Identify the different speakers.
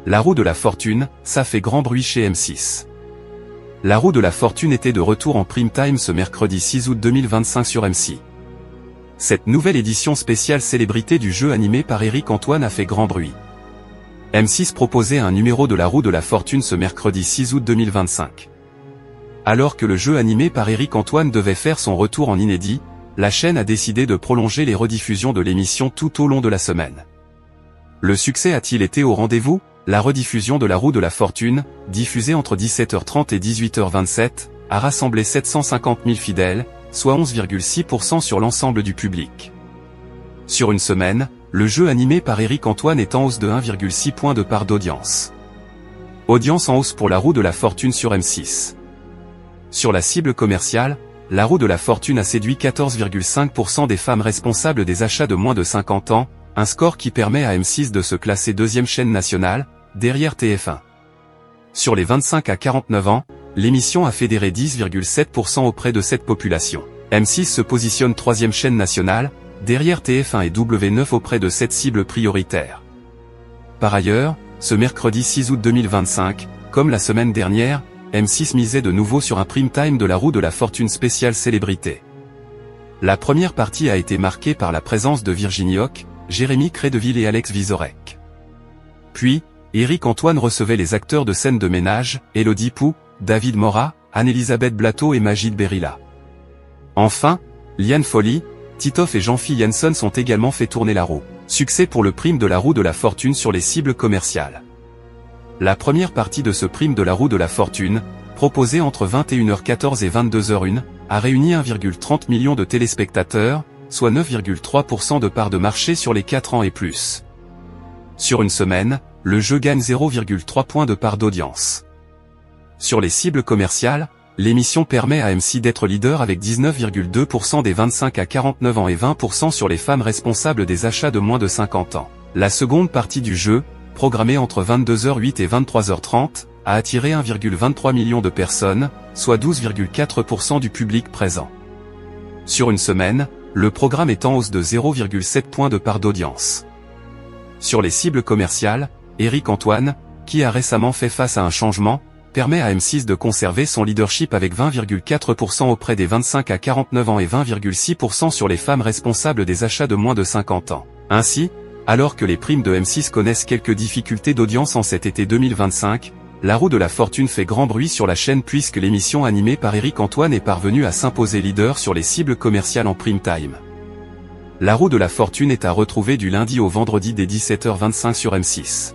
Speaker 1: La roue de la fortune, ça fait grand bruit chez M6. La roue de la fortune était de retour en prime time ce mercredi 6 août 2025 sur M6. Cette nouvelle édition spéciale célébrité du jeu animé par Éric Antoine a fait grand bruit. M6 proposait un numéro de la roue de la fortune ce mercredi 6 août 2025. Alors que le jeu animé par Éric Antoine devait faire son retour en inédit, la chaîne a décidé de prolonger les rediffusions de l'émission tout au long de la semaine. Le succès a-t-il été au rendez-vous? La rediffusion de la roue de la fortune, diffusée entre 17h30 et 18h27, a rassemblé 750 000 fidèles, soit 11,6% sur l'ensemble du public. Sur une semaine, le jeu animé par Éric Antoine est en hausse de 1,6 point de part d'audience. Audience en hausse pour la roue de la fortune sur M6. Sur la cible commerciale, la roue de la fortune a séduit 14,5% des femmes responsables des achats de moins de 50 ans, un score qui permet à M6 de se classer deuxième chaîne nationale, derrière TF1. Sur les 25 à 49 ans, l'émission a fédéré 10,7% auprès de cette population. M6 se positionne troisième chaîne nationale, derrière TF1 et W9 auprès de cette cible prioritaire. Par ailleurs, ce mercredi 6 août 2025, comme la semaine dernière, M6 misait de nouveau sur un prime time de la roue de la fortune spéciale célébrité. La première partie a été marquée par la présence de Virginie Hocq, Jérémy Crédeville et Alex Vizorek. Puis, Éric Antoine recevait les acteurs de scène de ménage, Élodie Pou, David Morat, Anne-Elisabeth Blateau et Magid Berilla. Enfin, Liane Folly, Titoff et Jean-Phil Janssen sont également fait tourner la roue. Succès pour le prime de la roue de la fortune sur les cibles commerciales. La première partie de ce prime de la roue de la fortune, proposée entre 21h14 et 22h01, a réuni 1,30 million de téléspectateurs, soit 9,3% de part de marché sur les 4 ans et plus. Sur une semaine, le jeu gagne 0,3 points de part d'audience. Sur les cibles commerciales, l'émission permet à M6 d'être leader avec 19,2% des 25 à 49 ans et 20% sur les femmes responsables des achats de moins de 50 ans. La seconde partie du jeu, programmée entre 22h08 et 23h30, a attiré 1,23 million de personnes, soit 12,4% du public présent. Sur une semaine, le programme est en hausse de 0,7 points de part d'audience. Sur les cibles commerciales, Éric Antoine, qui a récemment fait face à un changement, permet à M6 de conserver son leadership avec 20,4% auprès des 25 à 49 ans et 20,6% sur les femmes responsables des achats de moins de 50 ans. Ainsi, alors que les primes de M6 connaissent quelques difficultés d'audience en cet été 2025, la roue de la fortune fait grand bruit sur la chaîne puisque l'émission animée par Éric Antoine est parvenue à s'imposer leader sur les cibles commerciales en prime time. La roue de la fortune est à retrouver du lundi au vendredi dès 17h25 sur M6.